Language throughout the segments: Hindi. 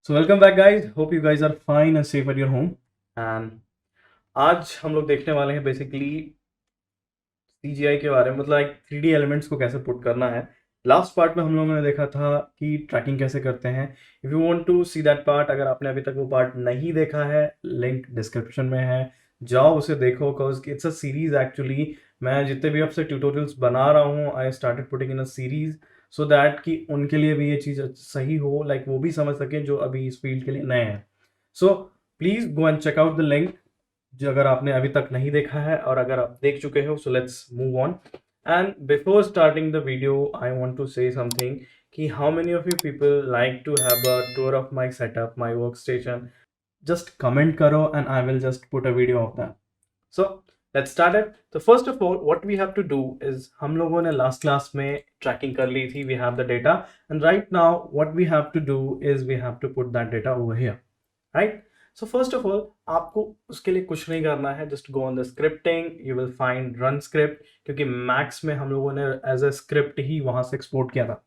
So welcome back guys, hope you guys are fine and safe at your home. And आज हम लोग देखने वाले हैं बेसिकली सीजीआई के बारे में, मतलब एक 3D एलिमेंट्स को कैसे पुट करना है। लास्ट पार्ट में हम लोगों ने देखा था कि ट्रैकिंग कैसे करते हैं। If you want to see that part, अगर आपने अभी तक वो पार्ट नहीं देखा है, लिंक डिस्क्रिप्शन में है, जाओ उसे देखो, because it's a series actually. मैं जितने भी आपसे ट्यूटोरियल्स बना रहा हूँ, I started putting in a series so that कि उनके लिए भी ये चीज़ सही हो, लाइक वो भी समझ सकें जो अभी इस फील्ड के लिए नए हैं। So please go and check out the link, जो अगर आपने अभी तक नहीं देखा है, और अगर आप देख चुके हो so let's move on. And before starting the video I want to say something कि how many of you people like to have a tour of my setup, my work station. Just comment करो and I will just put a video of that. So let's start it. तो first of all what we have to do is, हम लोगों ने लास्ट क्लास में ट्रैकिंग कर ली थी, we have the data, and right now what we have to do is we have to put that data over here, right. So first of all आपको उसके लिए कुछ नहीं करना है, just go on the scripting, you will find run script, क्योंकि मैक्स में हम लोगों ने एज अ स्क्रिप्ट ही वहां से एक्सपोर्ट किया था।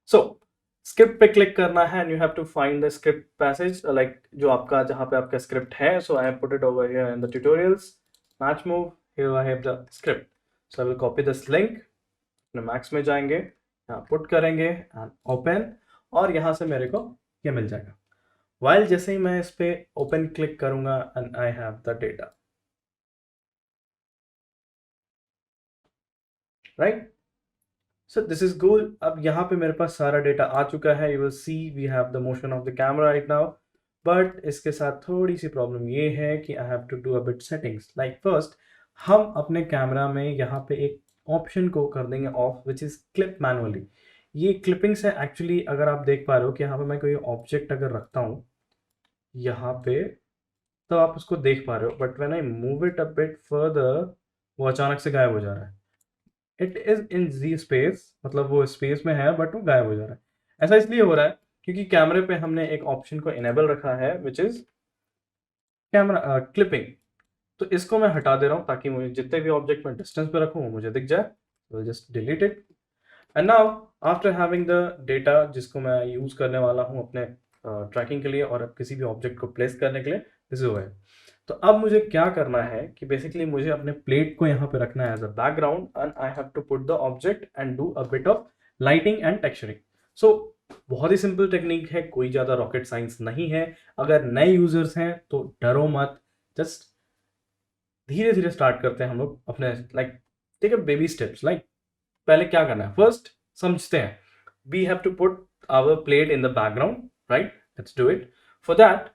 सो स्क्रिप्ट पे क्लिक करना है and you have to find the script passage, like जो आपका जहां पे आपका स्क्रिप्ट है। So I have put it over here in the tutorials, match move, here I have the script. So I will copy this link, अपने मैक्स में जाएंगे, यहाँ पुट करेंगे एंड ओपन, और यहाँ से मेरे को ये मिल जाएगा। वाइल जैसे ही मैं इस पे ओपन क्लिक करूंगा and I have the data, right. So this is good. अब यहाँ पे मेरे पास सारा डेटा आ चुका है, you will see we have the motion of the camera right now. But इसके साथ थोड़ी सी प्रॉब्लम ये है कि I have to do a bit settings. Like first हम अपने कैमरा में यहाँ पे एक ऑप्शन को कर देंगे of, which is clip manually. ये क्लिपिंग से एक्चुअली, अगर आप देख पा रहे हो कि यहाँ पे मैं कोई ऑब्जेक्ट अगर रखता हूँ यहाँ पे, तो आप उसको देख पा रहे हो, but when I move it a bit further वो अचानक से गायब हो जा रहा है। It is in G space, मतलब वो स्पेस में है बट वो गायब हो जा रहा है। ऐसा इसलिए हो रहा है क्योंकि कैमरे पे हमने एक ऑप्शन को इनेबल रखा है विच इज कैमरा क्लिपिंग। तो इसको मैं हटा दे रहा हूँ ताकि मुझे जितने भी ऑब्जेक्ट मैं डिस्टेंस पे रखूँ वो मुझे दिख जाए। तो just delete it. And now after having the data जिसको मैं यूज करने वाला हूँ अपने ट्रैकिंग के लिए और किसी भी ऑब्जेक्ट को प्लेस करने के लिए, दिस इज है। तो अब मुझे क्या करना है कि बेसिकली मुझे अपने प्लेट को यहाँ पे रखना है as a background, and I have to put the object and do a bit of lighting and texturing. So बहुत ही सिंपल टेक्निक है, कोई ज़्यादा रॉकेट साइंस नहीं है। अगर नए यूजर्स हैं तो डरो मत, जस्ट धीरे धीरे स्टार्ट करते हैं हम लोग अपने, like take a baby steps. Like पहले क्या करना है, फर्स्ट समझते हैं। We have to put our plate in the background, right. Let's do it. For that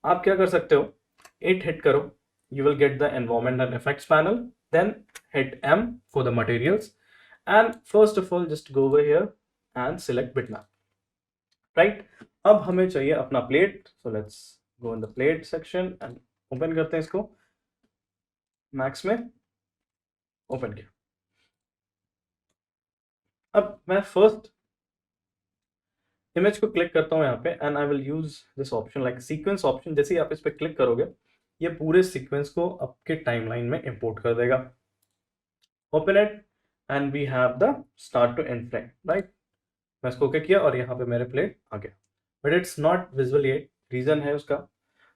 आप क्या कर सकते हो, 8 हिट करो, you will get the environment and effects panel, then hit M for the materials, and first of all just go over here and select bitmap, right। अब हमें चाहिए अपना plate, so let's go in the plate section and open करते हैं इसको मैक्स में, ओपन किया। अब मैं फर्स्ट इमेज को क्लिक करता हूँ यहाँ पे and I will use this option like sequence option. जैसे ही आप इस पर क्लिक करोगे ये पूरे सीक्वेंस को आपके टाइमलाइन में इंपोर्ट कर देगा। Open it and we have the start to end frame, right. मैं इसको ओके किया और यहाँ पे मेरे प्लेट आ गया, but it's not visual yet, reason है उसका।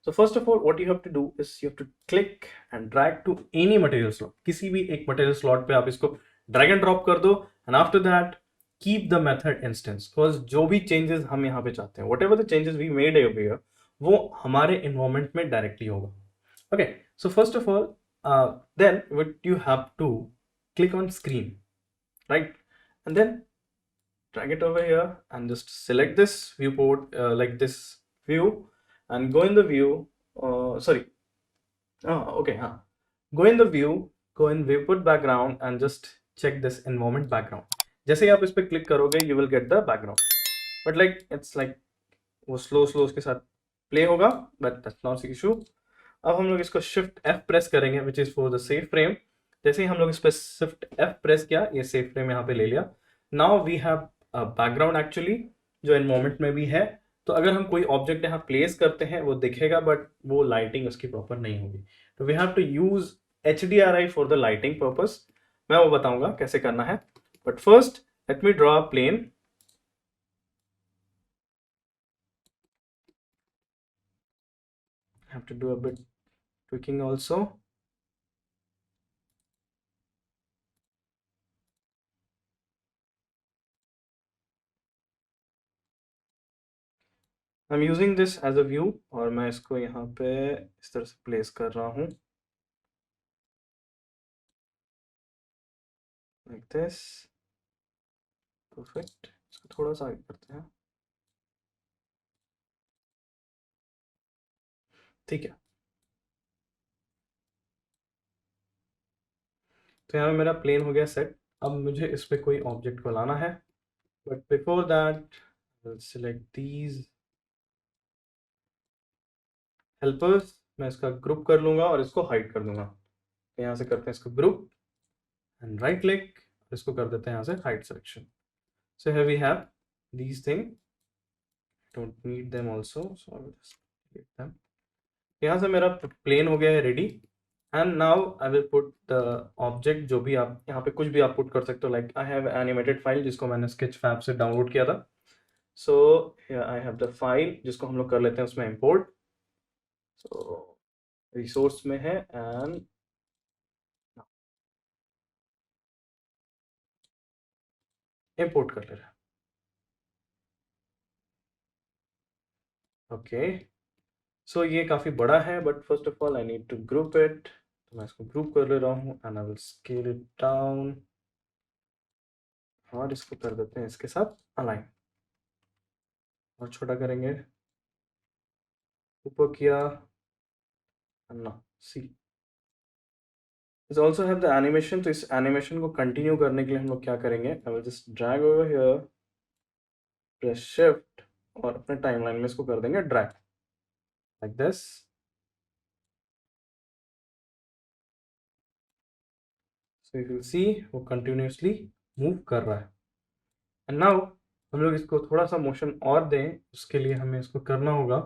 So first of all what you have to do is you have to click and drag to any material slot, किसी भी एक मटेरियल स्लॉट पे आप इसको ड्रैग एंड ड्रॉप कर दो, and after that keep the method instance, because जो भी चेंजेस हम यहाँ पे चाहते हैं, whatever the changes we made over here, वो हमारे इन्वायरमेंट में डायरेक्टली होगा। Okay, so first of all then what you have to click on screen, right, and then drag it over here and just select this viewport, like this view, and go in the view, sorry, okay, go in the view, go in viewport background and just check this environment background। जैसे ही आप इस पे क्लिक करोगे you will get the background, but like it's like वो स्लो उसके साथ प्ले होगा, but that's not the issue। अब हम लोग इसको शिफ्ट F प्रेस करेंगे which is for the save frame. जैसे ही हम लोग इस पर शिफ्ट F प्रेस किया, ये सेव फ्रेम यहाँ पे ले लिया। Now we have background actually जो एनवायरमेंट में भी है। तो अगर हम कोई ऑब्जेक्ट यहाँ प्लेस करते हैं वो दिखेगा, बट वो लाइटिंग उसकी प्रॉपर नहीं होगी। तो we have to use HDRI for the lighting purpose. मैं वो बताऊंगा कैसे करना है, but first let me draw a plane. have to do a bit tweaking also. I'm using this as a view और मैं इसको यहाँ पे इस तरह से प्लेस कर रहा हूँ like this. Perfect. इसको थोड़ा सा आगे करते हैं, ठीक है। तो यहाँ पे मेरा प्लेन हो गया सेट। अब मुझे इस पे कोई ऑब्जेक्ट को लाना है, but before that select these helpers. मैं इसका ग्रुप कर लूंगा और इसको हाइड कर दूंगा। तो यहाँ से करते हैं इसको ग्रुप एंड राइट क्लिक, इसको कर देते हैं यहाँ से hide selection. So here we have these thing, don't need them also, so I will just delete them. यहाँ से मेरा प्लेन हो गया है ready and now I will put the object. जो भी आप यहाँ पे कुछ भी आप पुट कर सकते हो, like I have animated file जिसको मैंने स्केच फैब से डाउनलोड किया था। सो आई हैव द फाइल जिसको हम लोग कर लेते हैं उसमें इंपोर्ट। सो रिसोर्स में है एंड इंपोर्ट कर ले रहा है। ओके, सो ये काफ़ी बड़ा है, but first of all I need to group it. तो मैं इसको ग्रुप कर ले रहा हूँ and I will scale it down और इसको कर देते हैं इसके साथ अलाइन और छोटा करेंगे, ऊपर किया ना सी। इस ऑल्सो हैव द एनिमेशन। तो इस एनिमेशन को कंटिन्यू करने के लिए हम लोग क्या करेंगे, आई will just drag over here, press shift और अपने टाइमलाइन में इसको कर देंगे drag like this. So you will सी वो कंटिन्यूसली मूव कर रहा है। एंड नाउ हम लोग इसको थोड़ा सा मोशन और दें, उसके लिए हमें इसको करना होगा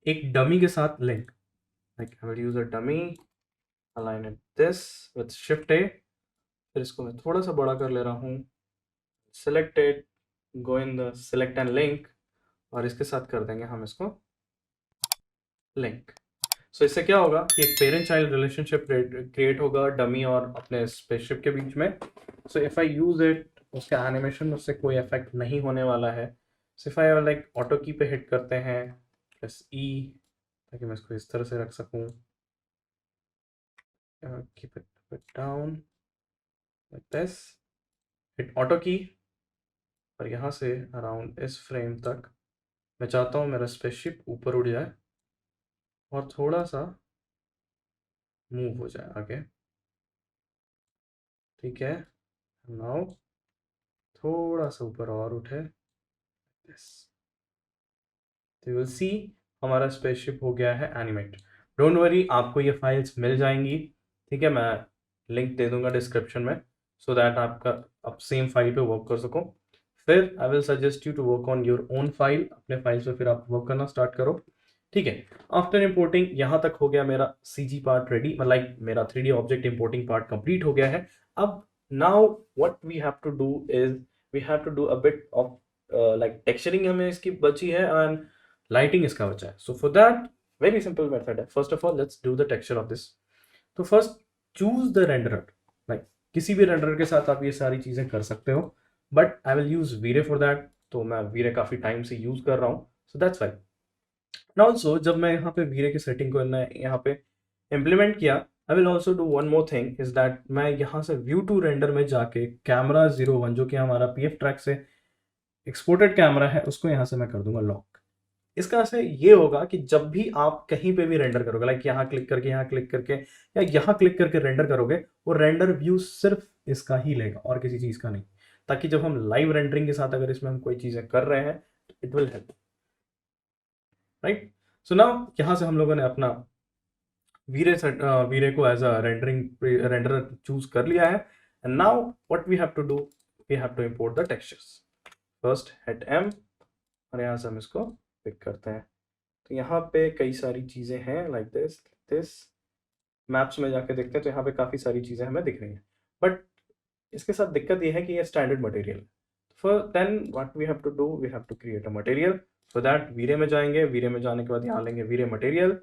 एक डमी के साथ link. Like I will use a dummy, align it this with shift ए, फिर इसको मैं थोड़ा सा बड़ा कर ले रहा हूँ, select it, go in the select and link और इसके साथ कर देंगे हम इसको लिंक। सो इससे क्या होगा कि एक पेरेंट चाइल्ड रिलेशनशिप क्रिएट होगा डमी और अपने स्पेसशिप के बीच में। So if I use it, उसका एनिमेशन उससे कोई इफेक्ट नहीं होने वाला है। सिर्फ आई लाइक ऑटो की पे हिट करते हैं, प्लस ई, ताकि मैं इसको इस तरह से रख सकूं, keep it down like this, hit auto की और यहाँ से अराउंड इस फ्रेम तक मैं चाहता हूँ मेरा स्पेसशिप ऊपर उड़ जाए और थोड़ा सा मूव हो जाए आगे, ठीक है। नाउ थोड़ा सा ऊपर और उठे, यस, तो यू विल सी हमारा स्पेसशिप हो गया है एनिमेट। डोंट वरी, आपको ये फाइल्स मिल जाएंगी, ठीक है। मैं लिंक दे दूंगा डिस्क्रिप्शन में, सो दैट आपका आप सेम फाइल पे वर्क कर सको। फिर I will suggest you to work on your own file, अपने फाइल्स पे फिर आप वर्क करना स्टार्ट करो, ठीक है। आफ्टर इंपोर्टिंग यहाँ तक हो गया मेरा सीजी पार्ट रेडी, लाइक मेरा 3D object importing part complete हो गया है। अब now what we have to do is we have to do a bit of like texturing हमें इसकी बची है एंड लाइटिंग इसका बचा है। So for that very simple method है। First of all let's do the texture of this. तो first choose the renderer, like किसी भी रेंडरर के साथ आप ये सारी चीजें कर सकते हो, but I will use VRay for that. तो मैं वीरे काफी टाइम से यूज कर रहा हूँ, सो दैट्स वाई। ऑल्सो जब मैं यहाँ पे वीरे की सेटिंग को यहाँ पे इम्प्लीमेंट किया, I will also do one more thing is that मैं यहाँ से व्यू टू रेंडर में जाके कैमरा 01 जो कि हमारा पीएफ ट्रैक से एक्सपोर्टेड कैमरा है, उसको यहाँ से मैं कर दूंगा लॉक। इसका से ये होगा कि जब भी आप कहीं पे भी रेंडर करोगे, लाइक यहाँ क्लिक करके, यहाँ क्लिक करके या यहाँ क्लिक करके रेंडर करोगे, वो रेंडर व्यू सिर्फ इसका ही लेगा और किसी चीज का नहीं, ताकि जब हम लाइव रेंडरिंग के साथ अगर इसमें हम कोई चीजें कर रहे हैं it will help, right. So now यहाँ से हम लोगों ने अपना वीरे को एज अ रेंडर चूज कर लिया है। And now what we have to do, we have to import the textures. First hit M और यहाँ से हम इसको पिक करते हैं। तो यहाँ पे कई सारी चीज़ें हैं लाइक दिस मैप्स में जाके देखते हैं तो यहाँ पे काफ़ी सारी चीज़ें हमें दिख रही हैं, बट इसके साथ दिक्कत ये है कि ये standard material. For then what we have to do, we have to create a material. For that VRay में जाएंगे, वीरे में जाने के बाद यहाँ लेंगे VRay material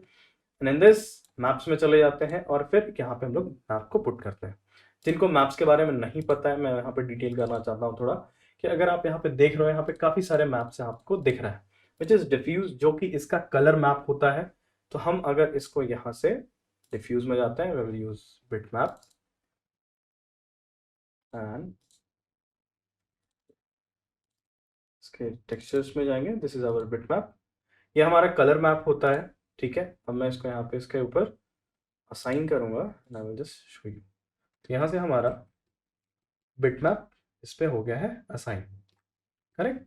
and in this maps में चले जाते हैं और फिर यहाँ पे हम लोग मैप को पुट करते हैं। जिनको मैप्स के बारे में नहीं पता है, मैं यहाँ पे डिटेल करना चाहता हूँ थोड़ा, कि अगर आप यहाँ पे देख रहे हो, यहाँ पे काफ़ी सारे मैप्स आपको दिख रहा है, विच इज़ डिफ्यूज, जो कि इसका कलर मैप होता है। तो हम अगर इसको यहाँ से डिफ्यूज में जाते हैं, we will use bitmap and इसके टेक्सचर्स में जाएंगे, this is our bitmap. ये हमारा कलर मैप होता है, ठीक है। अब मैं इसको यहाँ पे इसके ऊपर असाइन करूंगा and I will just show you. तो यहाँ से हमारा बिट मैप इस पे हो गया है असाइन, करेक्ट।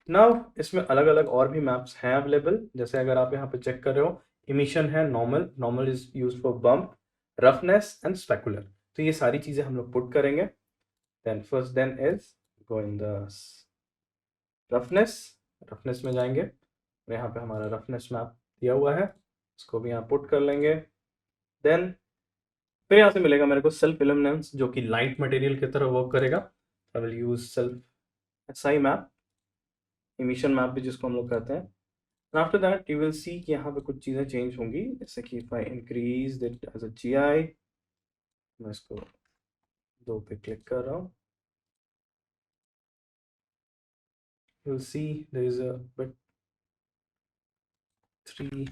नाउ इसमें अलग अलग और भी मैप्स हैं अवेलेबल, जैसे अगर आप यहाँ पे चेक कर रहे हो, इमिशन है, normal, normal is use for bump, roughness and specular. तो ये सारी चीजें हम लोग पुट करेंगे। Then first then is go in the roughness, roughness में जाएंगे और यहाँ पे हमारा रफनेस मैप दिया हुआ है, इसको भी यहाँ पुट कर लेंगे। देन फिर यहाँ से मिलेगा मेरे को सेल्फ इल्यूमिनेंस, जो कि लाइट मटेरियल की तरह वर्क करेगा। I will use self SI map, emission map भी जिसको हम लोग कहते हैं। And after that you will see कि यहाँ पे कुछ चीज़ें चेंज होंगी, जैसे कि if I increase that as a GI, मैं इसको 2 पे क्लिक कर रहा हूँ, you will see there is a bit 3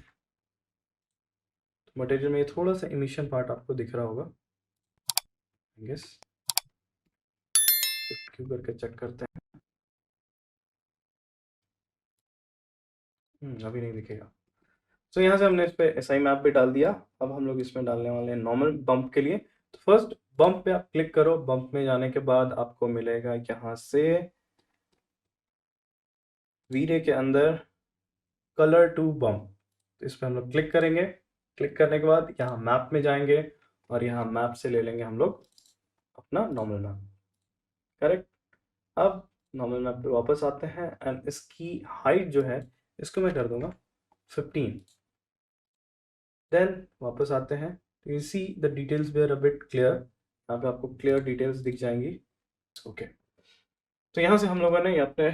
material में थोड़ा सा इमिशन पार्ट आपको दिख रहा होगा, आई गेस। क्यों करके चेक करते हैं, अभी नहीं दिखेगा। तो यहाँ से हमने इस पे एसआई मैप भी डाल दिया। अब हम लोग इसमें डालने वाले हैं नॉर्मल बम्प के लिए। तो फर्स्ट बम्प पे आप क्लिक करो, बम्प में जाने के बाद आपको मिलेगा यहाँ से वीरे के अंदर कलर टू बम्प, तो इस पर हम लोग क्लिक करेंगे। क्लिक करने के बाद यहाँ मैप में जाएंगे और यहाँ मैप से ले लेंगे हम लोग अपना नॉर्मल मैप, करेक्ट। अब नॉर्मल मैप पे वापस आते हैं एंड इसकी हाइट जो है इसको मैं कर दूंगा 15। देन वापस आते हैं, तो you see the details where a bit clear, यहाँ पे आपको क्लियर डिटेल्स दिख जाएंगी, ओके। तो यहाँ से हम लोगों ने अपने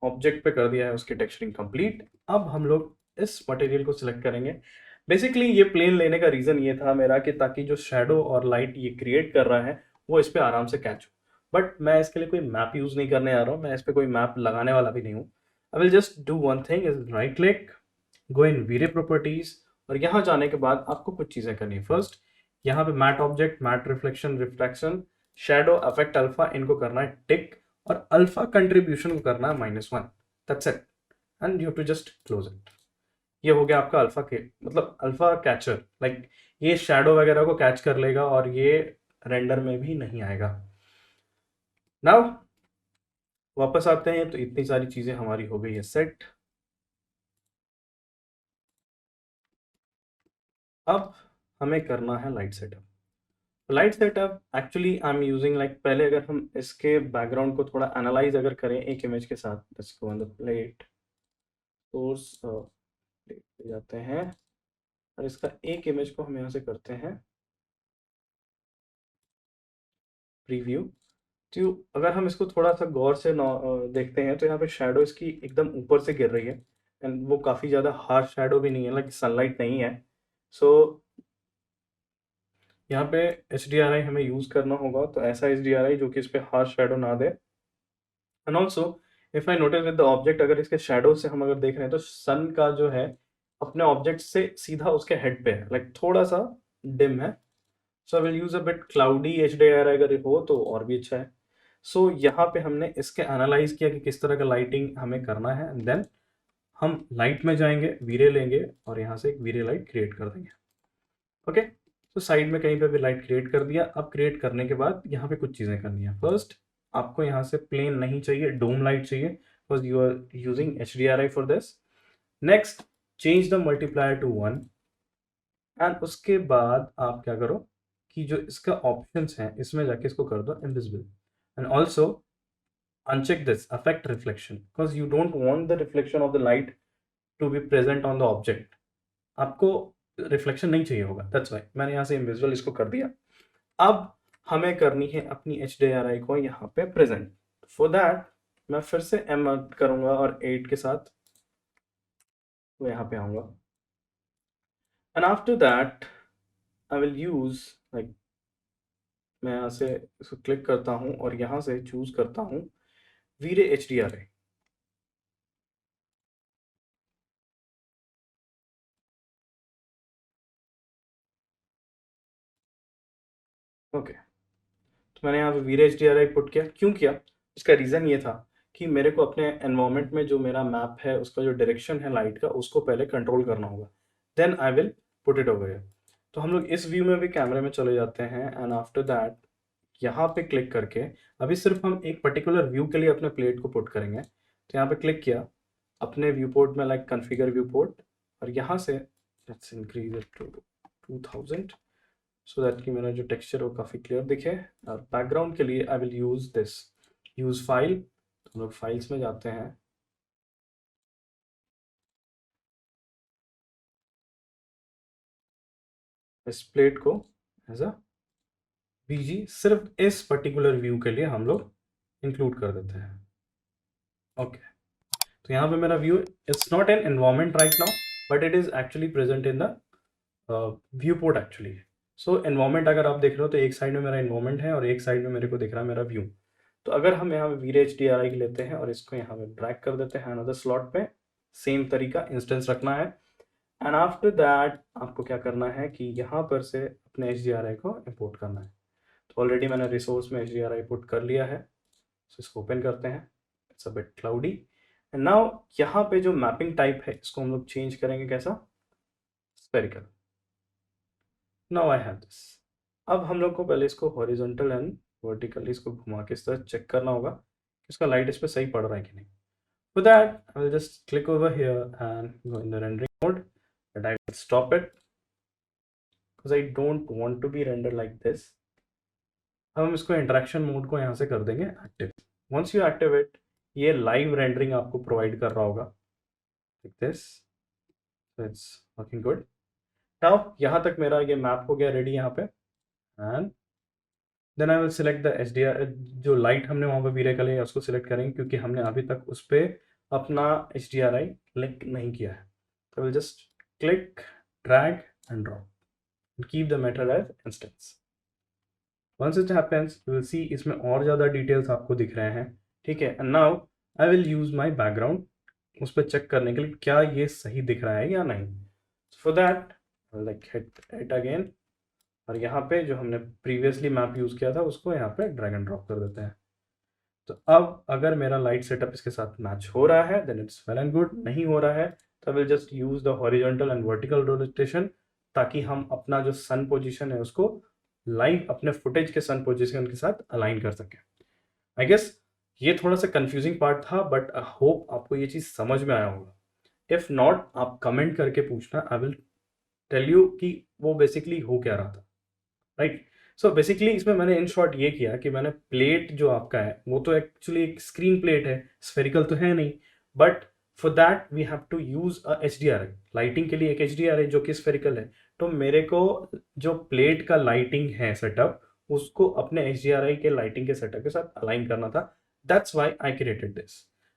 ऑब्जेक्ट पे कर दिया है उसकी टेक्सचरिंग कंप्लीट। अब हम लोग इस मटेरियल को सिलेक्ट करेंगे। बेसिकली ये प्लेन लेने का रीज़न ये था मेरा कि ताकि जो शेडो और लाइट ये क्रिएट कर रहा है वो इस पर आराम से कैच हो। बट मैं इसके लिए कोई मैप यूज़ नहीं करने आ रहा हूँ, मैं इस पर कोई मैप लगाने वाला भी नहीं हूँ। I will just do one thing, is right click, go in VRay properties, और यहाँ जाने के बाद आपको कुछ चीज़ें करनी है। फर्स्ट यहाँ पे matte object, matte reflection, refraction, shadow, affect, alpha, इनको करना है टिक, और अल्फा कंट्रीब्यूशन को करना है -1, that's it, and you have to just close it. ये हो गया आपका अल्फा के मतलब अल्फा कैचर, लाइक ये शेडो वगैरह को कैच कर लेगा और ये रेंडर में भी नहीं आएगा। नाउ वापस आते हैं, तो इतनी सारी चीजें हमारी हो गई है सेट। अब हमें करना है light setup. Light setup actually I am using like, पहले अगर हम इसके बैकग्राउंड को थोड़ा एनालाइज अगर करें एक इमेज के साथ, let's go on the plate source, plate पे जाते हैं और इसका एक इमेज को हम यहाँ से करते हैं प्रीव्यू। तो अगर हम इसको थोड़ा सा गौर से देखते हैं, तो यहाँ पे शेडो इसकी एकदम ऊपर से गिर रही है, एंड वो काफ़ी ज़्यादा हार्श शेडो भी नहीं है, लाइक सनलाइट नहीं है। सो यहाँ पे एच डी आर आई हमें यूज़ करना होगा, तो ऐसा एच डी आर आई जो कि इस पर हार्श शेडो ना दे। And also if I notice with the object, अगर इसके शेडो से हम अगर देख रहे हैं तो सन का जो है अपने ऑब्जेक्ट से सीधा उसके हेड पे है, लाइक थोड़ा सा डिम है। So I will use a bit cloudy H D R I, अगर हो तो और भी अच्छा है। सो यहाँ पे हमने इसके एनालाइज किया कि किस तरह का लाइटिंग हमें करना है, एंड देन हम लाइट में जाएंगे, वीरे लेंगे और यहाँ से एक वीरे लाइट क्रिएट कर देंगे, ओके। तो साइड में कहीं पे भी लाइट क्रिएट कर दिया। अब क्रिएट करने के बाद यहाँ पे कुछ चीज़ें करनी है। फर्स्ट आपको यहाँ से प्लेन नहीं चाहिए, डोम लाइट चाहिए, because you are using H D R I for this. Next change the multiplier to 1, and उसके बाद आप क्या करो कि जो इसका ऑप्शंस हैं इसमें जाके इसको कर दो invisible, and also uncheck this affect reflection because you don't want the reflection of the light to be present on the object। आपको रिफ्लेक्शन नहीं चाहिए होगा, दैट्स वाई मैंने यहाँ से इनविजिबल इसको कर दिया। अब हमें करनी है अपनी एच डी आर आई को यहाँ पे प्रेजेंट। फॉर दैट मैं फिर से एम करूंगा और 8 के साथ वो यहाँ पे आऊँगा and after that I will use like मैं यहाँ से इसको क्लिक करता हूँ और यहाँ से चूज़ करता हूँ वीरे HDRI। ओके, तो मैंने यहाँ पे वीरे HDRI पुट किया। क्यों किया? इसका रीज़न ये था कि मेरे को अपने एनवायरनमेंट में जो मेरा मैप है उसका जो डायरेक्शन है लाइट का उसको पहले कंट्रोल करना होगा, then I will put it over here. तो हम लोग इस व्यू में भी कैमरे में चले जाते हैं एंड आफ्टर दैट यहाँ पे क्लिक करके अभी सिर्फ हम एक पर्टिकुलर व्यू के लिए अपने प्लेट को पुट करेंगे। तो यहाँ पे क्लिक किया अपने व्यू पोर्ट में, लाइक कॉन्फ़िगर व्यू पोर्ट, और यहाँ से let's increase it to 2000 so that कि मेरा जो टेक्सचर है वो काफ़ी क्लियर दिखे। और बैकग्राउंड के लिए I will use this use file. तो हम लोग फाइल्स में जाते हैं, इस प्लेट को एज अ बीजी सिर्फ इस पर्टिकुलर व्यू के लिए हम लोग इंक्लूड कर देते हैं। ओके, तो यहाँ पे मेरा view, it's not an environment right now but it is actually present in the view port actually. So environment अगर आप देख रहे हो तो एक साइड में मेरा एनवायरनमेंट है और एक साइड में मेरे को दिख रहा है मेरा व्यू। तो अगर हम यहाँ पे वीरे HDRI लेते हैं और इसको यहाँ पे ड्रैग कर देते हैं अनदर स्लॉट पे, सेम तरीका इंस्टेंस रखना है एंड आफ्टर दैट आपको क्या करना है कि यहाँ पर से अपने HDRI को इंपोर्ट करना है। तो ऑलरेडी मैंने रिसोर्स में HDRI पुट कर लिया है, सो इसको ओपन करते हैं। It's a bit cloudy and now यहाँ पे जो मैपिंग टाइप है इसको हम लोग चेंज करेंगे, कैसा? Spherical. Now I have this. अब हम लोग को पहले इसको हॉरिजॉन्टल एंड वर्टिकली इसको घुमा के इस तरह चेक करना होगा कि इसका लाइट इस पे सही पड़ रहा है कि नहीं। For that, I will just click over here and go in the rendering mode, but I will stop it because I don't want to be rendered like this. अब हम इसको इंटरेक्शन मोड को यहाँ से कर देंगे active. Once you active it, ये लाइव रेंडरिंग आपको प्रोवाइड कर रहा होगा like this. It's working good. Now यहाँ तक मेरा ये मैप हो गया रेडी यहाँ पे and then I will select the HDR। जो लाइट हमने वहाँ पर वीरे का लिया उसको सिलेक्ट करेंगे क्योंकि हमने अभी तक उस पर अपना HDRI लिंक नहीं किया है। तो will just click, drag and drop and keep the method as instance. Once it happens, you will see इसमें और ज़्यादा डिटेल्स आपको दिख रहे हैं, ठीक है। And now I will use my background उस पर चेक करने के लिए क्या ये सही दिख रहा है या नहीं। For that like hit it again और यहाँ पे जो हमने प्रीवियसली मैप यूज़ किया था उसको यहाँ पे ड्रैग एंड ड्रॉप कर देते हैं। तो अब अगर मेरा लाइट सेटअप इसके साथ मैच हो रहा है then it's well and good, नहीं हो रहा है तो I will just use the horizontal and vertical rotation ताकि हम अपना जो सन पोजीशन है उसको लाइव अपने फुटेज के सन पोजीशन के साथ अलाइन कर सकें। आई गेस ये थोड़ा सा कंफ्यूजिंग पार्ट था बट आई होप आपको ये चीज़ समझ में आया होगा। इफ़ नॉट आप कमेंट करके पूछना, आई विल टेल यू कि वो बेसिकली हो क्या रहा था, राइट। सो बेसिकली इसमें मैंने इन शॉर्ट ये किया कि मैंने प्लेट जो आपका है वो तो एक्चुअली एक स्क्रीन प्लेट है, स्फेरिकल तो है नहीं, but for that we have to use a HDRI। Lighting के लिए एक HDRI जो कि स्फेरिकल है, तो मेरे को जो प्लेट का लाइटिंग है सेटअप उसको अपने HDRI के लाइटिंग के सेटअप के साथ अलाइन करना था। That's why I created this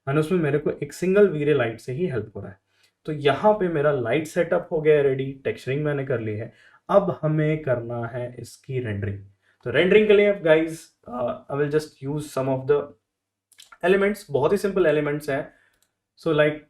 and उसमें मेरे को एक सिंगल वीरे लाइट से ही हेल्प हो रहा है। तो यहाँ पे मेरा लाइट सेटअप हो गया रेडी, टेक्सचरिंग मैंने कर ली है, अब हमें करना है इसकी रेंडरिंग। तो रेंडरिंग के लिए अब guys I will just use some of the elements, बहुत ही सिंपल एलिमेंट्स हैं। So like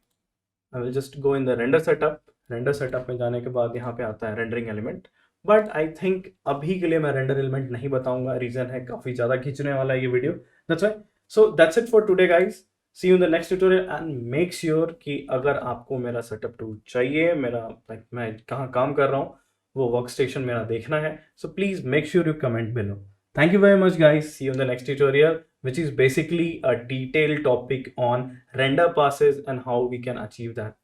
I will just go in the render setup. Render setup में जाने के बाद यहाँ पे आता है rendering element, but I think अभी के लिए मैं रेंडर एलिमेंट नहीं बताऊंगा, रीजन है काफी ज्यादा खींचने वाला है ये video, that's why. So that's it for today guys, see you in the next tutorial and make sure कि अगर आपको मेरा सेटअप टूल चाहिए, मेरा लाइक मैं कहाँ काम कर रहा हूँ वो वर्क स्टेशन मेरा देखना है, so please make sure you comment below. Thank you very much guys, see you in the next tutorial which is basically a detailed topic on render passes and how we can achieve that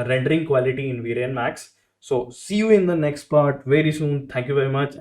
rendering quality in V-Ray Max. So see you in the next part very soon. Thank you very much.